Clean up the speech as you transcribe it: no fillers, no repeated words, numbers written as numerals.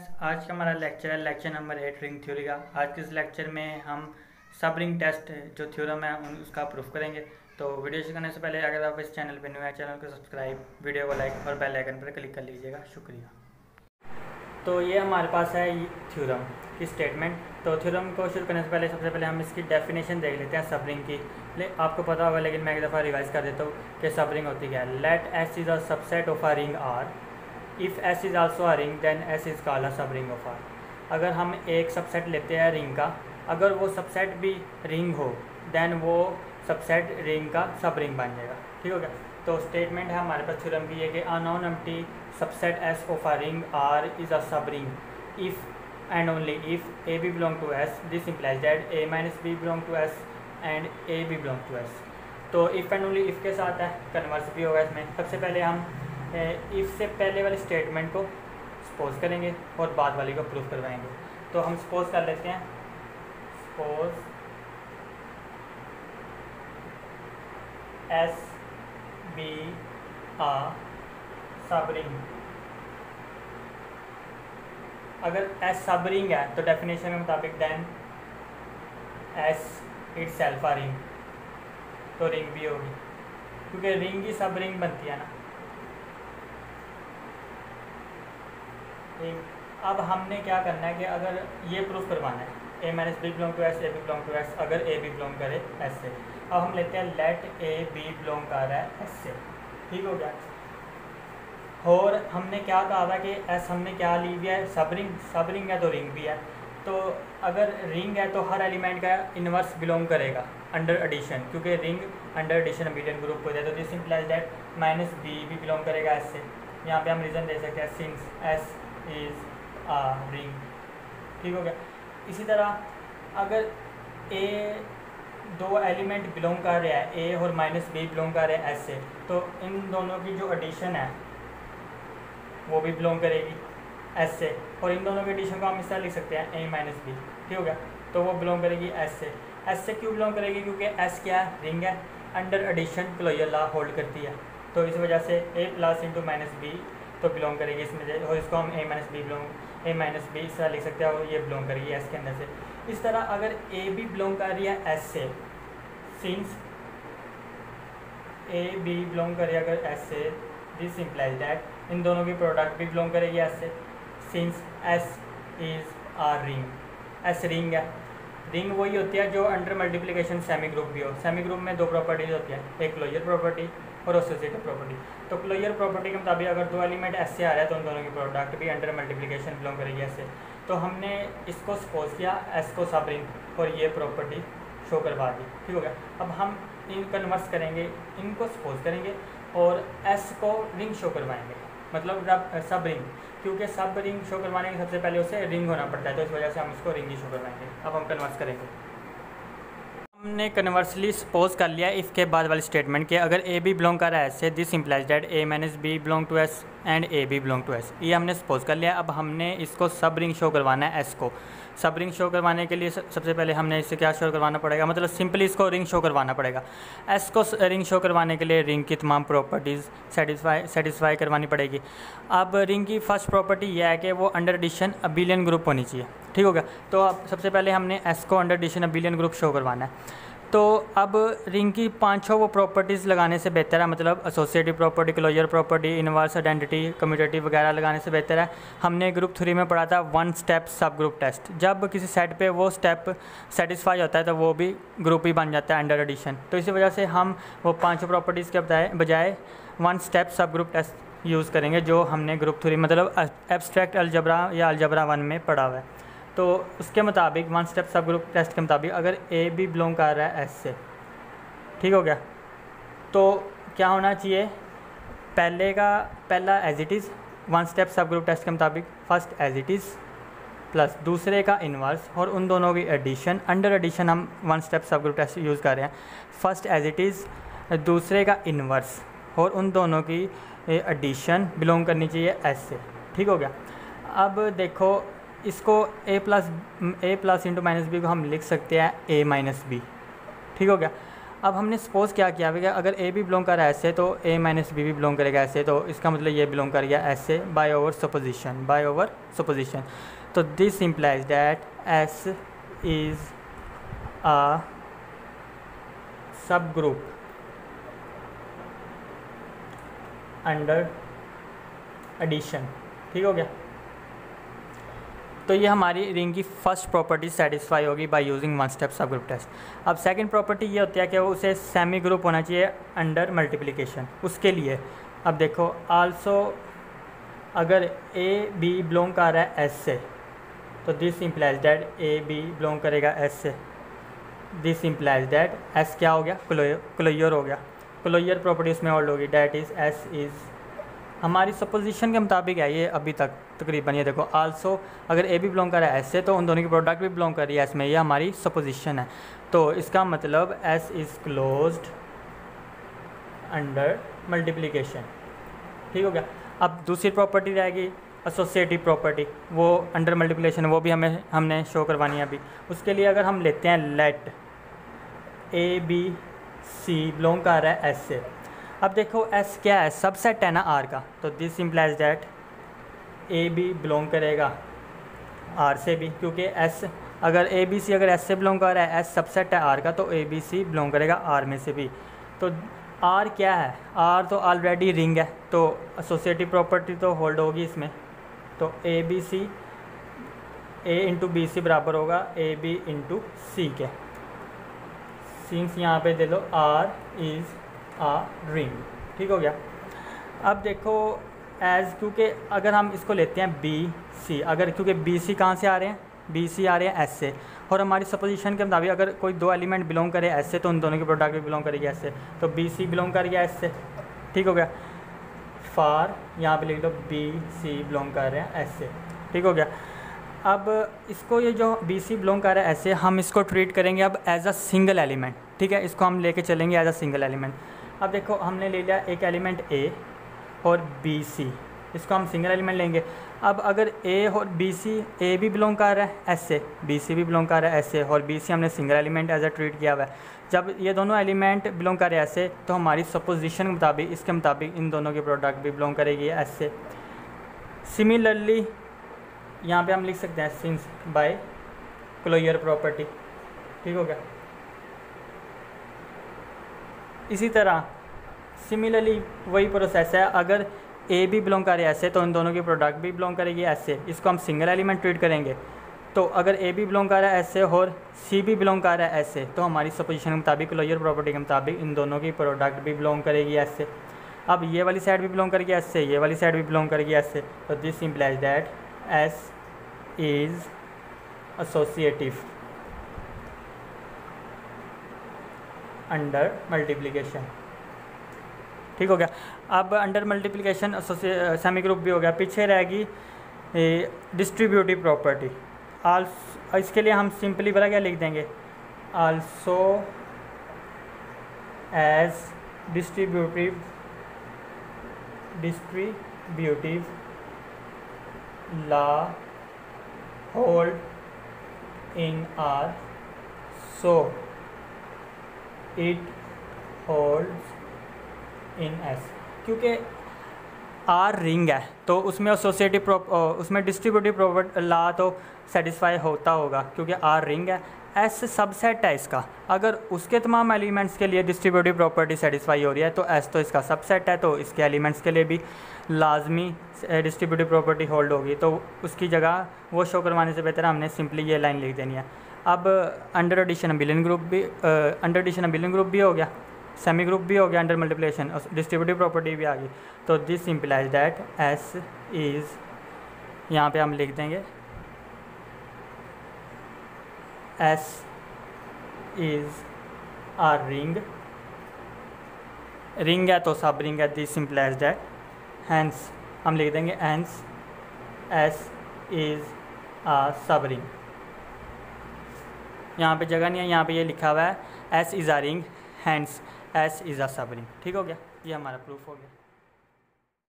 आज का हमारा लेक्चर है लेक्चर नंबर 8 रिंग थ्योरी का। आज के इस लेक्चर में हम सब रिंग टेस्ट जो थ्योरम है उसका प्रूफ करेंगे। तो वीडियो शुरू करने से पहले अगर आप इस चैनल पर न्यू है, चैनल को सब्सक्राइब, वीडियो को लाइक और बेल आइकन पर क्लिक कर लीजिएगा। शुक्रिया। तो ये हमारे पास है थ्योरम की स्टेटमेंट। तो थ्योरम को शुरू करने से पहले सबसे पहले हम इसकी डेफिनेशन देख लेते हैं सब रिंग की। आपको पता होगा लेकिन मैं एक दफ़ा रिवाइज कर देता हूँ कि सब रिंग होती क्या है। Let S is a subset of a ring R. If S is also a ring then S is called a subring of are. अगर हम एक सबसेट लेते हैं रिंग का, अगर वो सबसेट भी रिंग हो देन वो सबसेट रिंग का सब रिंग बन जाएगा। ठीक हो गया। तो स्टेटमेंट है हमारे पास थ्योरम की है कि a non empty subset S of a ring R is a subring if and only if a B belong to S. This implies that A minus B belong to S and A B belong to S. तो if and only if के साथ है, converse भी होगा इसमें। सबसे पहले हम इफ़ से पहले वाले स्टेटमेंट को सपोज करेंगे और बाद वाली को प्रूफ करवाएंगे। तो हम सपोज कर लेते हैं, सपोज एस बी आ सब रिंग। अगर एस सब रिंग है तो डेफिनेशन के मुताबिक देन एस इटसेल्फ आ रिंग, तो रिंग भी होगी क्योंकि रिंग ही सब रिंग बनती है ना। अब हमने क्या करना है कि अगर ये प्रूफ करवाना है A minus B belong to S, A B belong to S, अगर ए बी बिलोंग करे एस से। अब हम लेते हैं लेट ए बी बिलोंग कर रहा है एस से। ठीक हो गया। और हमने क्या कहा था कि एस हमने क्या ली हुई है, सब रिंग है तो रिंग भी है। तो अगर रिंग है तो हर एलिमेंट का इन्वर्स बिलोंग करेगा अंडर एडिशन, क्योंकि ring under addition abelian group हो जाए। तो this implies that minus B भी बिलोंग करेगा एस से। यहाँ पे हम रीज़न दे सकते हैं since S is a ring. ठीक हो गया। इसी तरह अगर ए दो एलिमेंट बिलोंग कर रहा है, ए और माइनस बी बिलोंग कर रहे हैं एस से, तो इन दोनों की जो एडिशन है वो भी बिलोंग करेगी एस से। और इन दोनों के एडिशन को हम इस तरह लिख सकते हैं ए माइनस बी। ठीक हो गया। तो वो बिलोंग करेगी एस से। एस से क्यों बिलोंग करेगी? क्योंकि एस क्या है, रिंग है, under addition closure law hold करती है। तो इस वजह से A plus into minus B तो बिलोंग करेगी इसमें, और इसको हम A minus B belong A minus B इस तरह लिख सकते हैं, और ये बिलोंग करेगी एस के अंदर से। इस तरह अगर ए बी बिलोंग कर रही है एस से, सिंस ए बी बिलोंग करे अगर एस से, दिस इम्प्लाइज दैट इन दोनों की प्रोडक्ट भी बिलोंग करेगी एस से। Since S is a ring, S ring है। रिंग वही होती है जो अंडर मल्टीप्लिकेशन सेमी ग्रुप भी हो। सेमी ग्रुप में दो प्रॉपर्टीज होती है, एक क्लोजर प्रॉपर्टी और एसोसिएटिव प्रॉपर्टी। तो क्लोजर प्रॉपर्टी के मुताबिक अगर दो एलिमेंट एस से आ रहा है तो उन दोनों की प्रोडक्ट भी अंडर मल्टीप्लिकेशन बिलोंग करेगी एस से। तो हमने इसको सपोज किया एस को सब रिंग और ये प्रॉपर्टी शो करवा दी। ठीक हो गया। अब हम इन कन्वर्स करेंगे, इनको सपोज करेंगे और एस को रिंग शो करवाएंगे, मतलब सब रिंग, क्योंकि सब रिंग शो करवाने के सबसे पहले उसे रिंग होना पड़ता है। तो इस वजह से हम इसको रिंग ही शो करवाएंगे। अब हम कन्वर्स करेंगे। हमने कन्वर्सली सपोज कर लिया इफ़ के बाद वाली स्टेटमेंट के अगर ए बी बिलोंग कर रहा है एस से, this implies that A minus B belong to S and A B belong to S. ये हमने सपोज कर लिया। अब हमने इसको सब रिंग शो करवाना है एस को। सब रिंग शो करवाने के लिए सबसे पहले हमने इससे क्या शो करवाना पड़ेगा, मतलब सिंपली इसको रिंग शो करवाना पड़ेगा। एस को रिंग शो करवाने के लिए रिंग की तमाम प्रॉपर्टीज़ सेटिस्फाई करवानी पड़ेगी। अब रिंग की फर्स्ट प्रॉपर्टी यह है कि वो अंडर एडिशन अबिलियन ग्रुप होनी चाहिए। ठीक हो गया। तो अब सबसे पहले हमने एस को under addition abelian group show करवाना है। तो अब रिंग की पाँचों वो प्रॉपर्टीज़ लगाने से बेहतर है, मतलब associative property, closure property, inverse identity, commutative वगैरह लगाने से बेहतर है। हमने ग्रुप 3 में पढ़ा था one step subgroup test. जब किसी सेट पे वो स्टेप सेटिस्फाई होता है तो वो भी ग्रुप ही बन जाता है अंडर एडिशन। तो इसी वजह से हम वो पाँचों प्रॉपर्टीज़ के बजाय one step subgroup test use करेंगे, जो हमने ग्रुप 3 मतलब एब्स्ट्रैक्ट अलजबरा या अलजबरा 1 में पढ़ा हुआ है। तो उसके मुताबिक one step subgroup test के मुताबिक अगर ए बी बिलोंग कर रहा है एस से, ठीक हो गया, तो क्या होना चाहिए, पहला as it is one step subgroup test के मुताबिक first as it is plus दूसरे का इन्वर्स और उन दोनों की एडिशन। अंडर एडिशन हम one step subgroup test use कर रहे हैं। फर्स्ट एज इट इज़ दूसरे का इन्वर्स और उन दोनों की एडिशन बिलोंग करनी चाहिए एस से। ठीक हो गया। अब देखो इसको ए प्लस इंटू माइनस बी को हम लिख सकते हैं ए माइनस बी। ठीक हो गया। अब हमने सपोज़ क्या किया हुआ, अगर ए बी बिलोंग कर रहा है ऐसे तो ए माइनस बी भी बिलोंग करेगा ऐसे, तो इसका मतलब ये बिलोंग कर गया ऐसे बाय ओवर सपोजिशन। तो this implies that S is a subgroup under addition. ठीक हो गया। तो ये हमारी रिंग की फर्स्ट प्रॉपर्टी सेटिस्फाई होगी by using one step subgroup test. अब सेकंड प्रॉपर्टी ये होती है कि वो उसे सेमी ग्रुप होना चाहिए अंडर मल्टीप्लिकेशन। उसके लिए अब देखो आल्सो अगर ए बी बिलोंग कर रहा है एस से, तो this implies that A B belong करेगा एस से। दिस इम्प्लाइज दैट एस क्या हो गया, क्लोयर हो गया। क्लोयर प्रॉपर्टी उसमें होल्ड होगी, डैट इज़ एस इज़ हमारी सपोजिशन के मुताबिक है ये अभी तक तकरीबन। ये देखो आल्सो अगर ए भी बिलोंग कर रहा है एस से, तो उन दोनों की प्रोडक्ट भी बिलोंग कर रही है एस में, ये हमारी सपोजिशन है। तो इसका मतलब S is closed under multiplication. ठीक हो गया। अब दूसरी प्रॉपर्टी रहेगी एसोसिएटिव प्रॉपर्टी, वो अंडर मल्टीप्लिकेशन, वो भी हमने शो करवानी है अभी। उसके लिए अगर हम लेते हैं let A B C belong कर रहा है एस से। अब देखो एस क्या है, सबसेट है ना आर का, तो this implies that A B belong करेगा आर से भी, क्योंकि एस अगर ए बी सी अगर एस से बिलोंग कर रहा है, एस सबसेट है आर का, तो ए बी सी बिलोंग करेगा आर में से भी। तो आर क्या है, आर तो ऑलरेडी रिंग है, तो एसोसिएटिव प्रॉपर्टी तो होल्ड होगी इसमें। तो A B C A into B C बराबर होगा ए बी इंटू सी के। सिंस यहाँ पे दे दो आर इज़ आ रिंग। ठीक हो गया। अब देखो एज, क्योंकि अगर हम इसको लेते हैं बी सी, अगर क्योंकि बी सी कहाँ से आ रहे हैं, बी सी आ रहे हैं एस से, और हमारी सपोजिशन के मुताबिक अगर कोई दो एलिमेंट बिलोंग करे एस से, तो उन दोनों की प्रोडक्ट भी बिलोंग करेगी एस से, तो बी सी बिलोंग कर गया एस से। ठीक हो गया। फार यहाँ पे लिख लो बी सी बिलोंग कर रहे हैं एस से। ठीक हो गया। अब इसको ये जो बी सी बिलोंग कर रहा है ऐसे, हम इसको ट्रीट करेंगे अब एज अ सिंगल एलिमेंट। ठीक है, इसको हम लेके चलेंगे एज अ सिंगल एलिमेंट। अब देखो हमने ले लिया एक एलिमेंट ए और बी सी, इसको हम सिंगल एलिमेंट लेंगे। अब अगर ए और बी सी, ए भी बिलोंग कर रहा है एस से, बी सी भी बिलोंग कर रहा है एस से, और बी सी हमने single element as a treat किया हुआ है। जब ये दोनों एलिमेंट बिलोंग कर रहे हैं ऐसे, तो हमारी सपोजिशन के मुताबिक इसके मुताबिक इन दोनों की प्रोडक्ट भी बिलोंग करेगी एस से। सिमिलरली यहाँ पे हम लिख सकते हैं सिंस बाय क्लोयर प्रॉपर्टी। ठीक हो गया। इसी तरह सिमिलरली वही प्रोसेस है, अगर ए भी बिलोंग कर रहा है ऐसे, तो इन दोनों की प्रोडक्ट भी बिलोंग करेगी ऐसे। इसको हम सिंगल एलिमेंट ट्रीट करेंगे। तो अगर ए भी बिलोंग कर रहा है ऐसे और सी भी बिलोंग कर रहा है ऐसे, तो हमारी सपोजिशन के मुताबिक क्लोजर प्रॉपर्टी के मुताबिक इन दोनों की प्रोडक्ट भी बिलोंग करेगी ऐसे। अब ये वाली साइड भी बिलोंग करेगी ऐसे, ये वाली साइड भी बिलोंग करेगी ऐसे। तो this implies that S is associative under multiplication. ठीक हो गया। अब अंडर मल्टीप्लिकेशन सेमी ग्रुप भी हो गया। पीछे रहेगी डिस्ट्रीब्यूटिव प्रॉपर्टी। आल्सो इसके लिए हम सिंपली वाला क्या लिख देंगे, also as distributive law hold in R, so it holds in S. क्योंकि आर रिंग है, तो उसमें एसोसिएटिव उसमें डिस्ट्रीब्यूटिव प्रॉपर्टी ला तो सेटिस्फाई होता होगा, क्योंकि आर रिंग है। एस सबसेट है इसका, अगर उसके तमाम एलिमेंट्स के लिए डिस्ट्रीब्यूटिव प्रॉपर्टी सेटिस्फाई हो रही है, तो एस तो इसका सबसेट है, तो इसके एलिमेंट्स के लिए भी लाजमी डिस्ट्रीब्यूटिव प्रॉपर्टी होल्ड होगी। तो उसकी जगह वो शो करवाने से बेहतर हमने सिंपली ये लाइन लिख देनी है। अब अंडर एडिशन अबिलियन ग्रुप भी हो गया, सेमी ग्रुप भी हो गया, अंडर मल्टीप्लिकेशन डिस्ट्रीब्यूटिव प्रॉपर्टी भी आ गई। तो this implies that S is, यहाँ पे हम लिख देंगे एस इज़ आ रिंग है तो सब रिंग है। दिस इम्प्लाइज दैट हैंस हम लिख देंगे हैंस एस इज़ आ सब रिंग। यहाँ पे जगह नहीं है, यहाँ पे ये लिखा हुआ है S is a ring hence S is a subring. ठीक हो गया, ये हमारा प्रूफ हो गया।